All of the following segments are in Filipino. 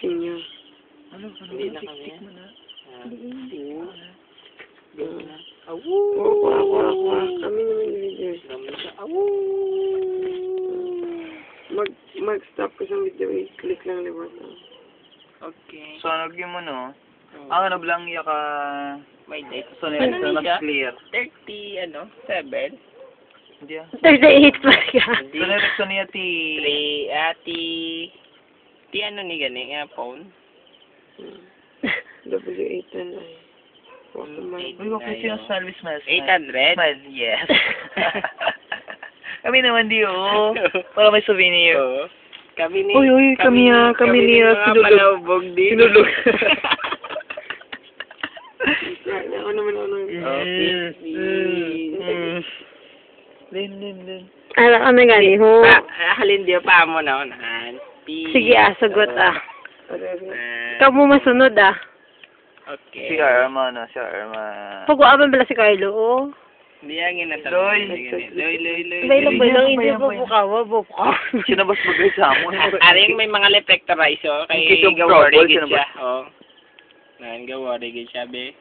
Sinyo. Ano? Hindi na kami. Sinyo. Na. Kuha. Kami naman video. Mag-stop ko sa video. Click lang libot. Okay. So, nagyan mo, no? Ang ano lang iya ka... May date. So, Ano nila na mas siya? clear. 7. Hindi ah. 38 pa siya. So, nila niya ti... 3, ano ni gani nga phone? W8 na ay. Uy, wag kasi yung smile, smile. 800? Smile, yes. Kami naman di, oh. Para may souvenir. Oo. Kami ni... Uy, kami niya. Mga palawbog din. Sinulog. Ako naman. Din. Ala ka na gani, ho. Halin diyo pa mo na unahan. Sige, sagot Ikaw mo masunod, Okay. Si Arma, no? Si Arma. Pag-uaban pala si Carlo, Hindi ang inatanong. Loy. Baylang, hindi po bukawa. Sinabas bagay sa amon. Aring may mga lepectorize, kay Case of gawari trouble, gid sinabas. siya. Oh. Nan gawari gid siya be.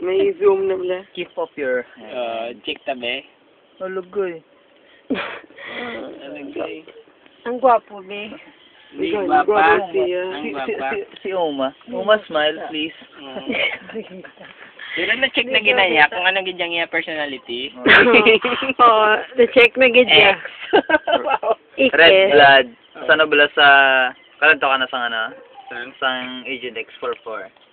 May zoom na pala. Keep up your... Chick tabe. Alugoy. Alagay. Ang gwapo, be. Hindi Ang ba pa? gwapo siya. Ang baba. Si Uma. Uma, smile, please. Pero na-check na ginaya kung anong gidyang iya personality. Oo, na-check na gid niya. Red blood. Sana bala sa... Kalanto ka na sa ano? Sang Sang Agent X44.